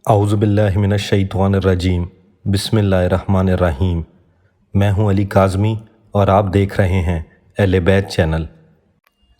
اعوذ باللہ من الشیطان الرجیم بسم اللہ الرحمن الرحیم۔ میں ہوں علی کاظمی اور آپ دیکھ رہے ہیں اہل بیت چینل۔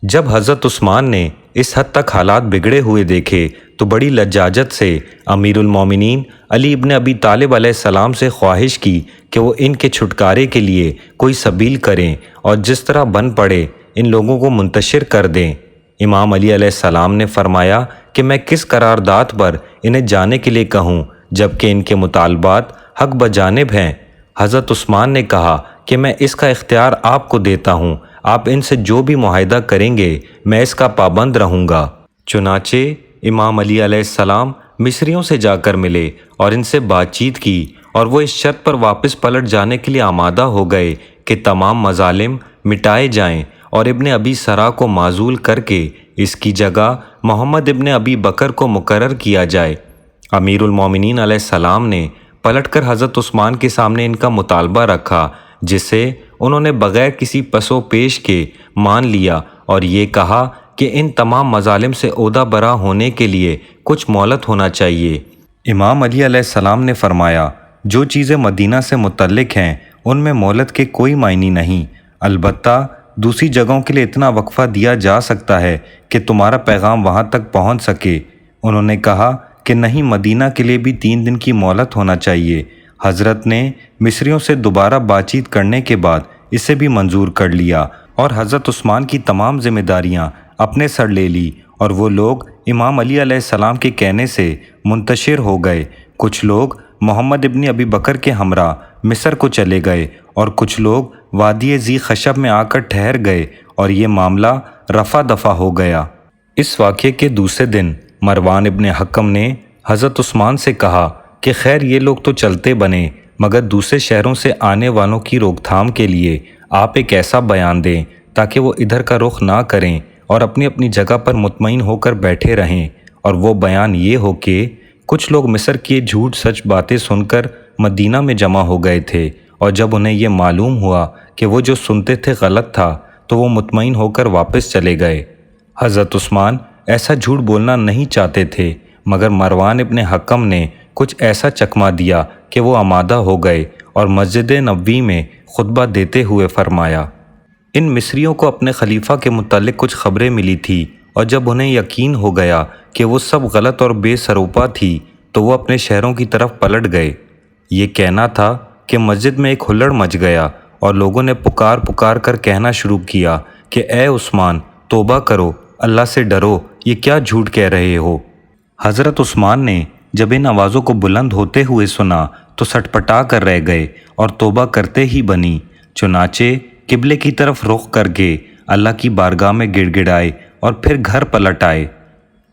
جب حضرت عثمان نے اس حد تک حالات بگڑے ہوئے دیکھے تو بڑی لجاجت سے امیر المومنین علی ابن ابی طالب علیہ السلام سے خواہش کی کہ وہ ان کے چھٹکارے کے لیے کوئی سبیل کریں اور جس طرح بن پڑے ان لوگوں کو منتشر کر دیں۔ امام علی علیہ السلام نے فرمایا کہ میں کس قرارداد پر انہیں جانے کے لیے کہوں جبکہ ان کے مطالبات حق بجانب ہیں۔ حضرت عثمان نے کہا کہ میں اس کا اختیار آپ کو دیتا ہوں، آپ ان سے جو بھی معاہدہ کریں گے میں اس کا پابند رہوں گا۔ چنانچہ امام علی علیہ السلام مصریوں سے جا کر ملے اور ان سے بات چیت کی اور وہ اس شرط پر واپس پلٹ جانے کے لیے آمادہ ہو گئے کہ تمام مظالم مٹائے جائیں اور ابن ابی سرا کو معزول کر کے اس کی جگہ محمد ابن ابی بکر کو مقرر کیا جائے۔ امیر المومنین علیہ السلام نے پلٹ کر حضرت عثمان کے سامنے ان کا مطالبہ رکھا، جسے انہوں نے بغیر کسی پس و پیش کے مان لیا اور یہ کہا کہ ان تمام مظالم سے عہدہ برا ہونے کے لیے کچھ مہلت ہونا چاہیے۔ امام علی علیہ السلام نے فرمایا، جو چیزیں مدینہ سے متعلق ہیں ان میں مہلت کے کوئی معنی نہیں، البتہ دوسری جگہوں کے لیے اتنا وقفہ دیا جا سکتا ہے کہ تمہارا پیغام وہاں تک پہنچ سکے۔ انہوں نے کہا کہ نہیں، مدینہ کے لیے بھی 3 دن کی مہلت ہونا چاہیے۔ حضرت نے مصریوں سے دوبارہ بات چیت کرنے کے بعد اسے بھی منظور کر لیا اور حضرت عثمان کی تمام ذمہ داریاں اپنے سر لے لی اور وہ لوگ امام علی علیہ السلام کے کہنے سے منتشر ہو گئے۔ کچھ لوگ محمد ابن ابی بکر کے ہمراہ مصر کو چلے گئے اور کچھ لوگ وادی ذی خشب میں آ کر ٹھہر گئے اور یہ معاملہ رفع دفع ہو گیا۔ اس واقعے کے دوسرے دن مروان ابن حکم نے حضرت عثمان سے کہا کہ خیر یہ لوگ تو چلتے بنے، مگر دوسرے شہروں سے آنے والوں کی روک تھام کے لیے آپ ایک ایسا بیان دیں تاکہ وہ ادھر کا رخ نہ کریں اور اپنی اپنی جگہ پر مطمئن ہو کر بیٹھے رہیں۔ اور وہ بیان یہ ہو کہ کچھ لوگ مصر کی جھوٹ سچ باتیں سن کر مدینہ میں جمع ہو گئے تھے، اور جب انہیں یہ معلوم ہوا کہ وہ جو سنتے تھے غلط تھا تو وہ مطمئن ہو کر واپس چلے گئے۔ حضرت عثمان ایسا جھوٹ بولنا نہیں چاہتے تھے، مگر مروان ابن حکم نے کچھ ایسا چکما دیا کہ وہ آمادہ ہو گئے اور مسجد نبوی میں خطبہ دیتے ہوئے فرمایا، ان مصریوں کو اپنے خلیفہ کے متعلق کچھ خبریں ملی تھی اور جب انہیں یقین ہو گیا کہ وہ سب غلط اور بے سروپا تھی تو وہ اپنے شہروں کی طرف پلٹ گئے۔ یہ کہنا تھا کہ مسجد میں ایک ہلڑ مچ گیا اور لوگوں نے پکار پکار کر کہنا شروع کیا کہ اے عثمان، توبہ کرو، اللہ سے ڈرو، یہ کیا جھوٹ کہہ رہے ہو۔ حضرت عثمان نے جب ان آوازوں کو بلند ہوتے ہوئے سنا تو سٹپٹا کر رہ گئے اور توبہ کرتے ہی بنی۔ چنانچہ قبلے کی طرف رخ کر کے اللہ کی بارگاہ میں گڑ گڑائے اور پھر گھر پلٹ آئے۔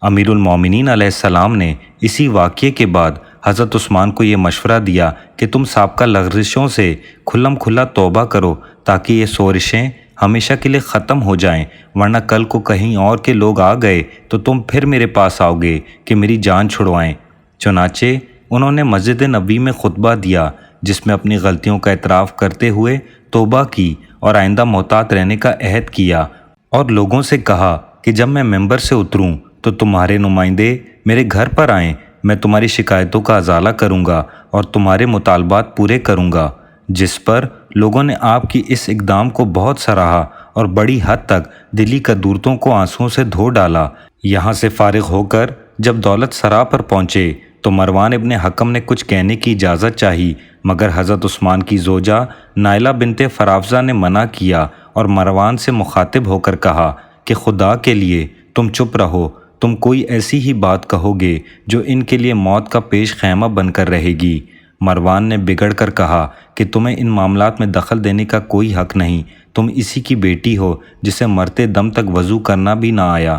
امیر المومنین علیہ السلام نے اسی واقعے کے بعد حضرت عثمان کو یہ مشورہ دیا کہ تم سابقہ لغزشوں سے کھلم کھلا توبہ کرو تاکہ یہ سورشیں ہمیشہ کے لیے ختم ہو جائیں، ورنہ کل کو کہیں اور کے لوگ آ گئے تو تم پھر میرے پاس آؤ گے کہ میری جان چھڑوائیں۔ چنانچہ انہوں نے مسجد نبوی میں خطبہ دیا جس میں اپنی غلطیوں کا اعتراف کرتے ہوئے توبہ کی اور آئندہ محتاط رہنے کا عہد کیا، اور لوگوں سے کہا کہ جب میں ممبر سے اتروں تو تمہارے نمائندے میرے گھر پر آئیں، میں تمہاری شکایتوں کا ازالہ کروں گا اور تمہارے مطالبات پورے کروں گا۔ جس پر لوگوں نے آپ کی اس اقدام کو بہت سراہا اور بڑی حد تک دلی قدورتوں کو آنسوؤں سے دھو ڈالا۔ یہاں سے فارغ ہو کر جب دولت سرا پر پہنچے تو مروان ابن حکم نے کچھ کہنے کی اجازت چاہی، مگر حضرت عثمان کی زوجہ نائلہ بنت فرافزہ نے منع کیا اور مروان سے مخاطب ہو کر کہا کہ خدا کے لیے تم چپ رہو، تم کوئی ایسی ہی بات کہو گے جو ان کے لیے موت کا پیش خیمہ بن کر رہے گی۔ مروان نے بگڑ کر کہا کہ تمہیں ان معاملات میں دخل دینے کا کوئی حق نہیں، تم اسی کی بیٹی ہو جسے مرتے دم تک وضو کرنا بھی نہ آیا۔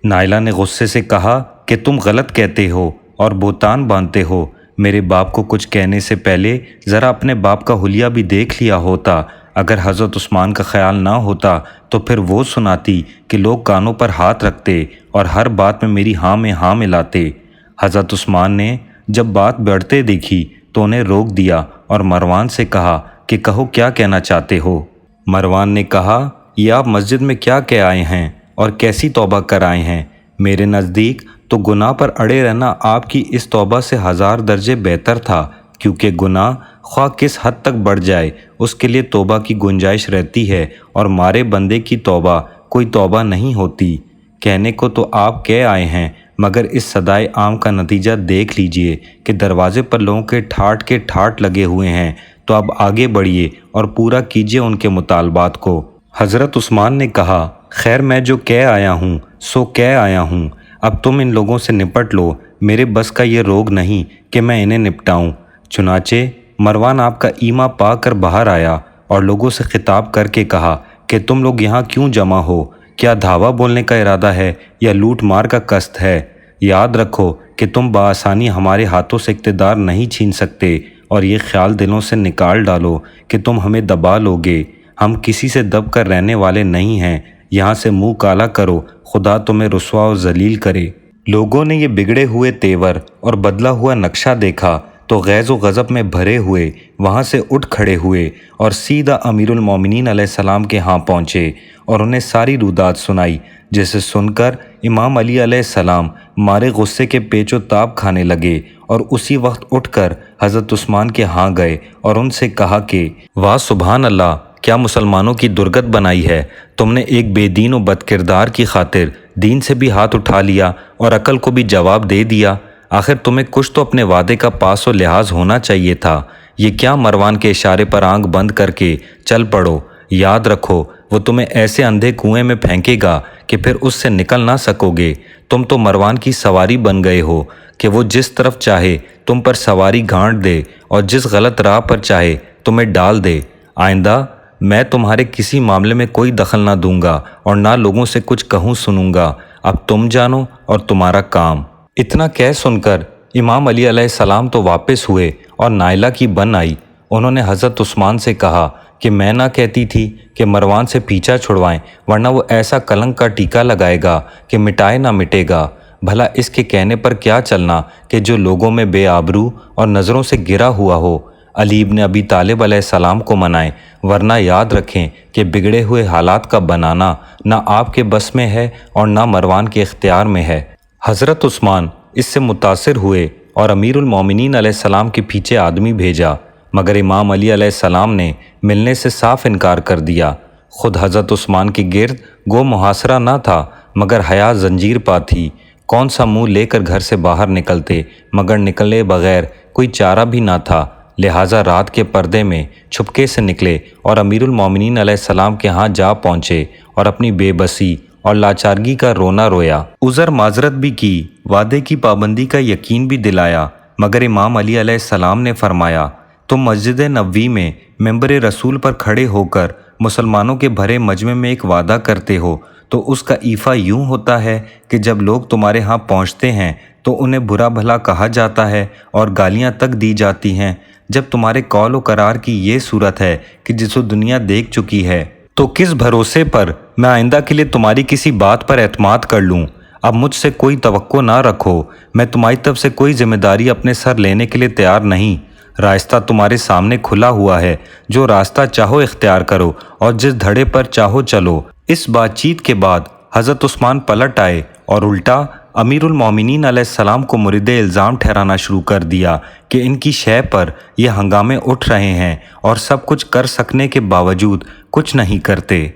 نائلہ نے غصے سے کہا کہ تم غلط کہتے ہو اور بہتان باندھتے ہو، میرے باپ کو کچھ کہنے سے پہلے ذرا اپنے باپ کا حلیہ بھی دیکھ لیا ہوتا۔ اگر حضرت عثمان کا خیال نہ ہوتا تو پھر وہ سناتی کہ لوگ کانوں پر ہاتھ رکھتے اور ہر بات میں میری ہاں میں ہاں ملاتے۔ حضرت عثمان نے جب بات بڑھتے دیکھی تو انہیں روک دیا اور مروان سے کہا کہ کہو کیا کہنا چاہتے ہو۔ مروان نے کہا، یہ آپ مسجد میں کیا کہہ آئے ہیں اور کیسی توبہ کر آئے ہیں؟ میرے نزدیک تو گناہ پر اڑے رہنا آپ کی اس توبہ سے 1000 درجے بہتر تھا، کیونکہ گناہ خواہ کس حد تک بڑھ جائے اس کے لیے توبہ کی گنجائش رہتی ہے، اور مارے بندے کی توبہ کوئی توبہ نہیں ہوتی۔ کہنے کو تو آپ کہہ آئے ہیں، مگر اس صدائے عام کا نتیجہ دیکھ لیجئے کہ دروازے پر لوگوں کے ٹھاٹ لگے ہوئے ہیں، تو اب آگے بڑھیے اور پورا کیجئے ان کے مطالبات کو۔ حضرت عثمان نے کہا، خیر میں جو کہہ آیا ہوں سو کہہ آیا ہوں، اب تم ان لوگوں سے نپٹ لو، میرے بس کا یہ روگ نہیں کہ میں انہیں نپٹاؤں۔ چنانچہ مروان آپ کا ایما پا کر باہر آیا اور لوگوں سے خطاب کر کے کہا کہ تم لوگ یہاں کیوں جمع ہو؟ کیا دھاوا بولنے کا ارادہ ہے یا لوٹ مار کا قصد ہے؟ یاد رکھو کہ تم بآسانی ہمارے ہاتھوں سے اقتدار نہیں چھین سکتے، اور یہ خیال دلوں سے نکال ڈالو کہ تم ہمیں دبا لوگے۔ ہم کسی سے دب کر رہنے والے نہیں ہیں، یہاں سے منہ کالا کرو، خدا تمہیں رسوا و ذلیل کرے۔ لوگوں نے یہ بگڑے ہوئے تیور اور بدلا ہوا نقشہ دیکھا تو غیظ و غضب میں بھرے ہوئے وہاں سے اٹھ کھڑے ہوئے اور سیدھا امیر المومنین علیہ السلام کے ہاں پہنچے اور انہیں ساری رودات سنائی، جسے سن کر امام علی علیہ السلام مارے غصے کے پیچ و تاب کھانے لگے، اور اسی وقت اٹھ کر حضرت عثمان کے ہاں گئے اور ان سے کہا کہ واہ سبحان اللہ، کیا مسلمانوں کی درگت بنائی ہے! تم نے ایک بے دین و بد کردار کی خاطر دین سے بھی ہاتھ اٹھا لیا اور عقل کو بھی جواب دے دیا۔ آخر تمہیں کچھ تو اپنے وعدے کا پاس و لحاظ ہونا چاہیے تھا۔ یہ کیا مروان کے اشارے پر آنکھ بند کر کے چل پڑو؟ یاد رکھو وہ تمہیں ایسے اندھے کنویں میں پھینکے گا کہ پھر اس سے نکل نہ سکو گے۔ تم تو مروان کی سواری بن گئے ہو کہ وہ جس طرف چاہے تم پر سواری گھانٹ دے اور جس غلط راہ پر چاہے تمہیں ڈال دے۔ آئندہ میں تمہارے کسی معاملے میں کوئی دخل نہ دوں گا اور نہ لوگوں سے کچھ کہوں سنوں گا، اب تم جانو اور تمہارا کام۔ اتنا کہہ سن کر امام علی علیہ السلام تو واپس ہوئے اور نائلہ کی بن آئی۔ انہوں نے حضرت عثمان سے کہا کہ میں نہ کہتی تھی کہ مروان سے پیچھا چھڑوائیں، ورنہ وہ ایسا کلنک کا ٹیکا لگائے گا کہ مٹائے نہ مٹے گا۔ بھلا اس کے کہنے پر کیا چلنا کہ جو لوگوں میں بے آبرو اور نظروں سے گرا ہوا ہو، علی ابن ابی طالب علیہ السلام کو منائیں، ورنہ یاد رکھیں کہ بگڑے ہوئے حالات کا بنانا نہ آپ کے بس میں ہے اور نہ مروان کے اختیار میں ہے۔ حضرت عثمان اس سے متاثر ہوئے اور امیر المومنین علیہ السلام کے پیچھے آدمی بھیجا، مگر امام علی علیہ السلام نے ملنے سے صاف انکار کر دیا۔ خود حضرت عثمان کے گرد گو محاصرہ نہ تھا، مگر حیا زنجیر پا تھی۔ کون سا منہ لے کر گھر سے باہر نکلتے، مگر نکلے بغیر کوئی چارہ بھی نہ تھا، لہٰذا رات کے پردے میں چھپکے سے نکلے اور امیر المومنین علیہ السلام کے ہاں جا پہنچے اور اپنی بے بسی اور لاچارگی کا رونا رویا، عذر معذرت بھی کی، وعدے کی پابندی کا یقین بھی دلایا، مگر امام علی علیہ السلام نے فرمایا، تم مسجد نبوی میں منبر رسول پر کھڑے ہو کر مسلمانوں کے بھرے مجمع میں ایک وعدہ کرتے ہو، تو اس کا ایفا یوں ہوتا ہے کہ جب لوگ تمہارے ہاں پہنچتے ہیں تو انہیں برا بھلا کہا جاتا ہے اور گالیاں تک دی جاتی ہیں۔ جب تمہارے قول و قرار کی یہ صورت ہے کہ جسو دنیا دیکھ چکی ہے، تو کس بھروسے پر میں آئندہ کے لیے تمہاری کسی بات پر اعتماد کر لوں؟ اب مجھ سے کوئی توقع نہ رکھو، میں تمہاری طرف سے کوئی ذمہ داری اپنے سر لینے کے لیے تیار نہیں۔ راستہ تمہارے سامنے کھلا ہوا ہے، جو راستہ چاہو اختیار کرو اور جس دھڑے پر چاہو چلو۔ اس بات چیت کے بعد حضرت عثمان پلٹ آئے اور الٹا امیر المومنین علیہ السلام کو مورد الزام ٹھہرانا شروع کر دیا کہ ان کی شے پر یہ ہنگامے اٹھ رہے ہیں اور سب کچھ کر سکنے کے باوجود کچھ نہیں کرتے۔